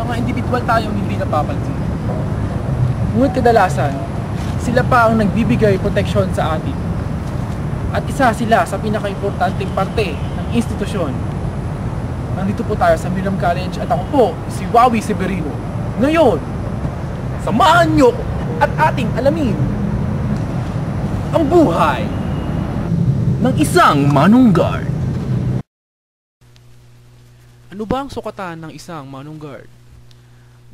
mga individual tayong hindi napapansin. Ngunit kadalasan, sila pa ang nagbibigay proteksyon sa atin. At isa sila sa pinaka-importanting parte ng institusyon. Nandito po tayo sa Miriam College at ako po, si Wawi Severino. Ngayon, samahan nyo at ating alamin ang buhay ng isang manunggard. Ano ba ang sukatan ng isang manunggard?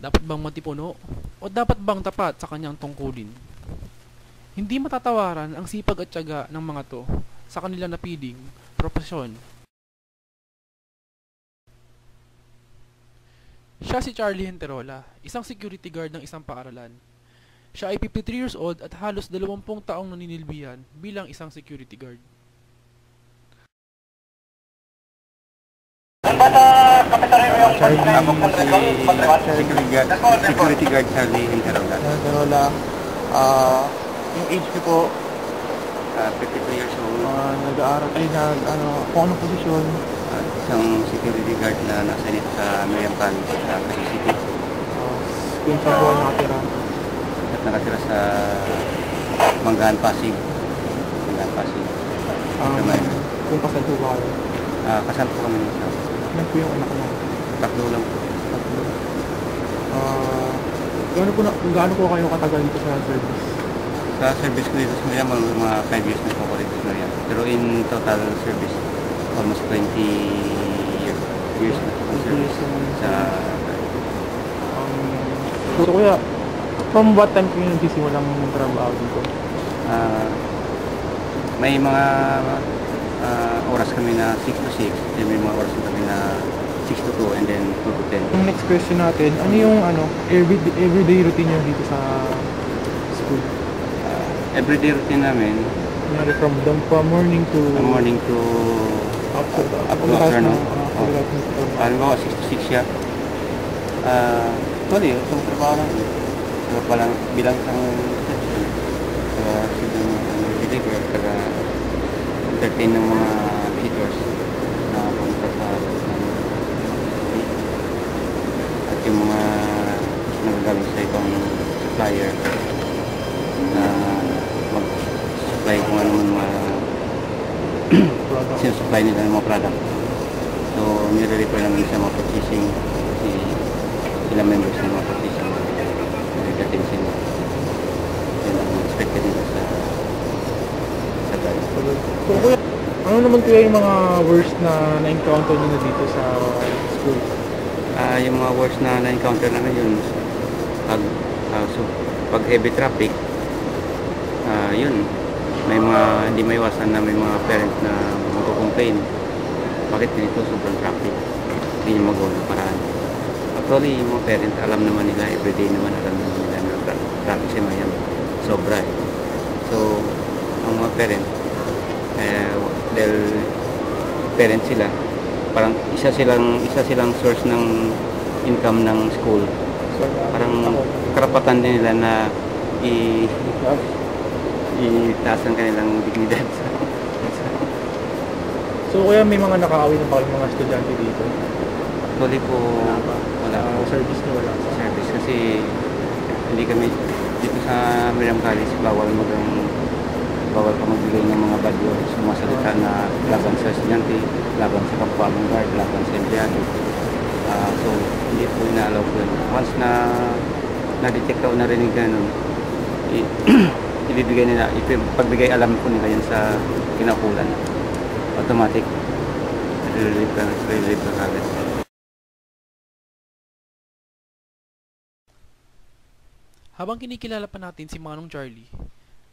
Dapat bang matipuno o dapat bang tapat sa kanyang tungkulin? Hindi matatawaran ang sipag at tiyaga ng mga to sa kanilang napiling propesyon. Siya si Charlie Henterola, isang security guard ng isang paaralan. Siya ay 53 years old at halos 20 taong naninilbihan bilang isang security guard. Security guard Charlie Henterola. Yung age niyo po, 53 years old. nag-aaral, kung anong posisyon? Isang security guard na nasa nito sa Miriam College sa Quezon City. Kung saan po nakatira? At nakatira sa Manggaan Pasig. Kung kasal po ba kayo? Kasal po kami nito. Ilan po yung anak mo? Tatlo lang po. Gaano po kayo katagal dito sa service? Sa service ko dito sa Miriam, mga 5 years na po ako dito sa Miriam. Pero in total service, almost 20 years na po service sa... So kuya, from what time kayo nagsisimulang trabaho dito? May mga oras kami na 6 to 6, then may mga oras kami na 6 to 2, and then 2 to 10. Yung next question natin, ano yung everyday routine nyo dito sa school? Everyday routine namin, from morning to afternoon. Halimbawa 6 to 6 siya. Actually, itong trabaho lang. Palang bilang isang reception. Deliver, entertain ng mga visitors na pumunta sa at yung mga nagagaling sa ibang supplier na mag-supply kung ano man mga sinusupply nila ng mga product. So, nire-refer namin sa mga purchasing sila members ng mga purchasing nagdating sila. Yan ang expected nila sa guide. So kuya, ano naman kuya yung mga worst na na-encounter nyo na dito sa school? Yung mga worst na na-encounter namin yun pag heavy traffic, yun, may mga hindi maiwasan na may mga parents na magko-complain bakit ganito sobrang traffic, hindi nyo magawa ng paraan. Actually, yung mga parents alam naman nila, everyday naman alam naman nila na traffic sa Miami sobra eh. So ang mga parents dahil parents sila, parang isa silang source ng income ng school. Parang karapatan din nila na itaas ang kanilang dignidad. So kuya, may mga nakaawin na ba yung mga estudyante dito? Actually po, wala po. Service nyo wala? Service kasi hindi kami dito sa Miriam College, bawal ka magbigay ng mga bad words, mga salita na laban sa estudyante, laban sa kapwa mong guard, laban sa empleyado. So, hindi po ina-allow po yun. Once na na-detect o narinig na nun, ibibigay nila, pagbigay alam po nila yan sa kinaukulan. Automatic, relieve ka agad. Habang kinikilala pa natin si Manong Charlie,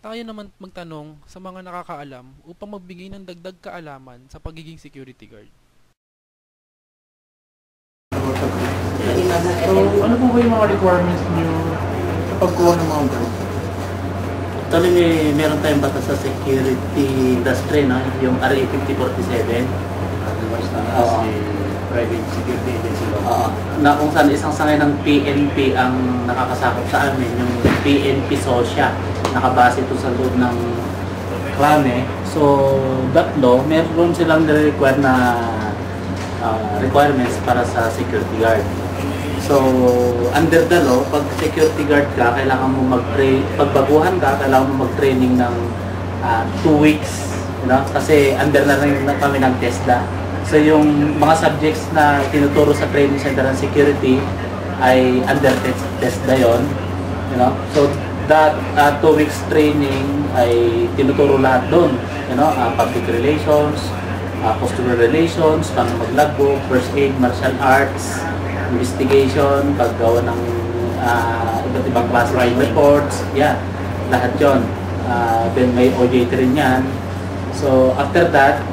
tayo naman magtanong sa mga nakakaalam upang magbigay ng dagdag kaalaman sa pagiging security guard. So, ano po ba yung mga requirements nyo sa pagkuha ng mga guard? Actually, meron tayong batas sa security industry, no? Yung RA 5047. Private security agency law. Na kung saan isang sangay ng PNP ang nakakasakop sa amin, yung PNP SOSYA. Nakabase ito sa loob ng klane. So, that law, meron silang require na requirements para sa security guard. So, under the law, pag security guard ka, kailangan mo pagbaguhan ka, kailangan mo mag-training ng 2 weeks, kasi under na rin na kami ng TESDA. So, yung mga subjects na tinuturo sa training center ng security ay under TESDA yon, So, that 2 weeks training ay tinuturo lahat doon, public relations, customer relations, paano mag-logbook, first aid, martial arts, investigation, paggawa ng iba't ibang klase ng reports, lahat yon. Then may OJT rin yan. So after that,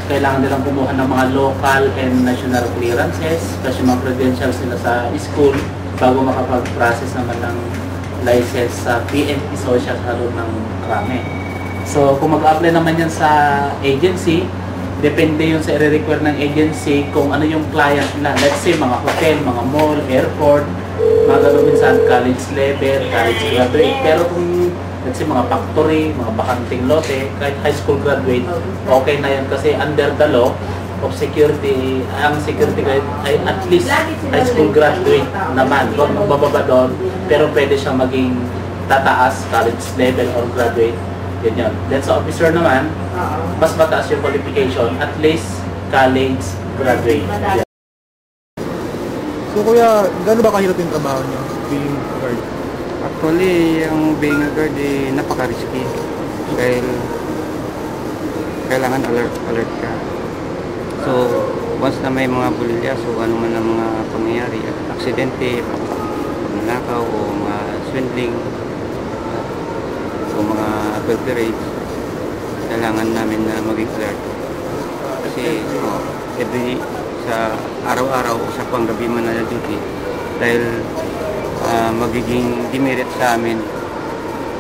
kailangan nilang kumuha ng mga local and national clearances, kasi mga credentials nila sa school bago makapag-process naman ng license sa PNP Social sa loob ng krame. So kung mag-apply naman yan sa agency, depende yun sa i-require ng agency kung ano yung client nila. Let's say mga hotel, mga mall, airport, mga gano'n minsan college level, college graduate. Pero kung let's say mga factory, mga bakanting lote, kahit high school graduate, okay na yan kasi under the law of security, ang security guard ay at least high school graduate naman. Huwag magbababa doon, pero pwede siyang maging tataas, college level or graduate. Ganyan. Then sa officer naman, mas mataas yung qualification, at least college graduate. So kuya, gaano ba kahirap yung trabaho niyo being guard? Actually, ang being a guard napaka-risky. Dahil kailangan alert ka. So, once na may mga bulilya, so ano man ang mga pangyayari, aksidente, pagnanakaw o mga swindling, o mga adulterate, kailangan namin na maging alert. Kasi sa araw-araw o sa panggabi man na duty, dahil magiging demerit sa amin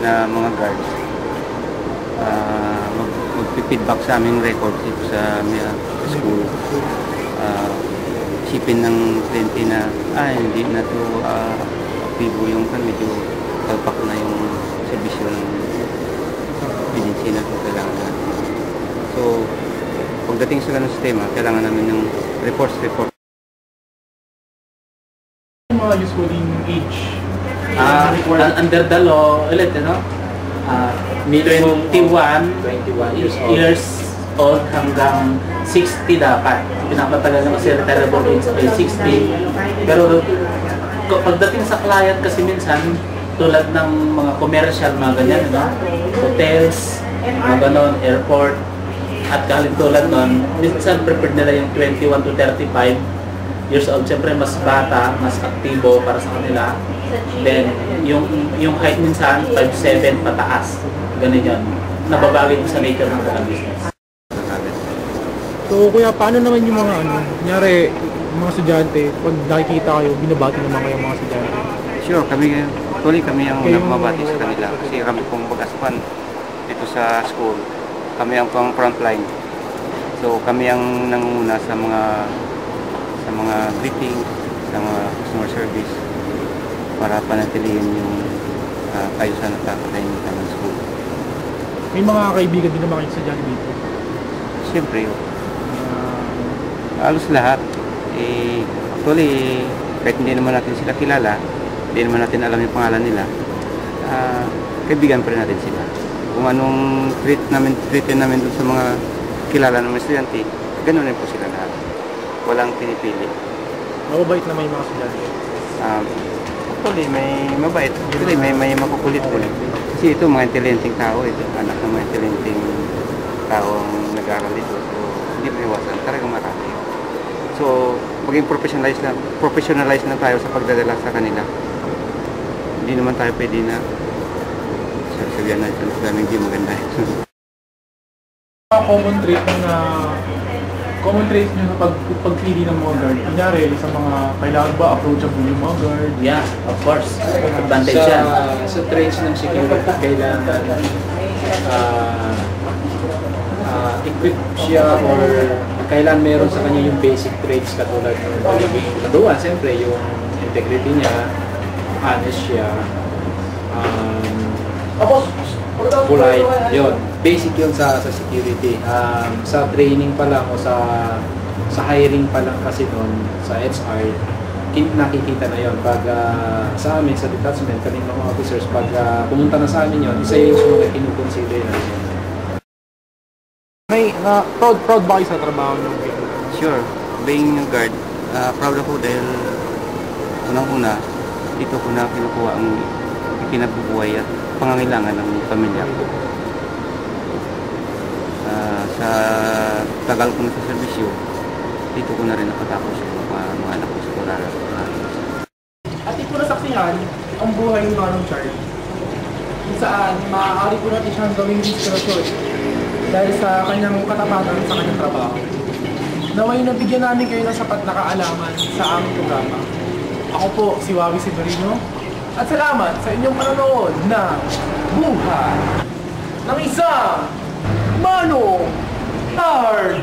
na mga guards, magpipidback sa aming record dito sa school. Isipin ng kliyente na hindi na to aktibo yung medyo talpak na yung servisyo ng agency na ito kailangan natin. So, pagdating sa ganung sistema, kailangan namin ng report. Mga useful age? Under the law, minimum 21 years old hanggang 60 dapat. Pinapatagal naman si retirable age ay 60. Pero pagdating sa client kasi minsan, tulad ng mga commercial, mga ganyan, hotels, mga ganon, airport, at tulad nun, minsan preferred nila yung 21 to 35 years old. Siyempre, mas bata, mas aktibo para sa kanila. Then, yung height minsan, 5'7" pataas. Ganun yun. Nababagay sa nature ng mga business. So kuya, paano naman yung mga kunyari, mga estudyante, pag nakikita kayo, binabati naman kayo mga estudyante? Sure, kami ang nagmabati sa kanila. Kasi kami pong mag-aspan dito sa school. Kami ang pang frontline. So kami ang nanguna sa mga greeting, sa mga customer service para panatilihin yung kaayusan at katahimikan ng school. May mga kaibigan din naman kayo estudyante dito? Siyempre, halos lahat. Actually, kahit hindi naman natin sila kilala, hindi naman natin alam yung pangalan nila, kaibigan pa rin natin sila. Kung anong treatin namin dun sa mga kilala ng mga estudyante, ganoon rin po sila lahat. Walang pinipili. Mababait naman yung mga estudyante? Actually, may mabait. Actually, may makukulit din. Kasi ito, mga intelligenteng tao. Ito, anak ng mga intelligenteng tao ang nag-aaral dito. So, hindi may iwasan. Talagang marami. So, maging professionalize na tayo sa pagdadala sa kanila. Hindi naman tayo pwede na sabihan natin sa daming di maganda. Common traits nyo sa pagpili ng mga guard. Kunyari, sa mga kailangan ba approachable yung mga guard? Yeah, of course. Advantage yan. Sa traits ng security, kailangan equip siya or kailan meron sa kanya yung basic traits katulad ng pagiging kaduan, siyempre yung integrity niya, honest siya, polite, yun. Basic yun sa security. Sa training pa lang o sa hiring pa lang kasi noon sa HR, nakikita na yon pag sa amin sa detachment kaming mga officers pag pumunta na sa amin yon isa yung mga kinukonsider namin. May proud ba kayo sa trabaho niyo? Sure, being a guard, proud ako dahil unang-una, dito ko na kinukuha ang kinabubuhay at pangangailangan ng pamilya ko. Sa tagal ko na sa serbisyo, dito ko na rin napatapos yung mga anak ko sa Torara. At ito na saksihan ang buhay ni Manong Charlie. Kung saan maaari po natin siyang gawing inspirasyon dahil sa kanyang katapatan sa kanyang trabaho. Naway nabigyan namin kayo ng sapat na kaalaman sa aming programa. Ako po si Wawi Severino at salamat sa inyong panonood na Buhay ng Isang Manong Guard!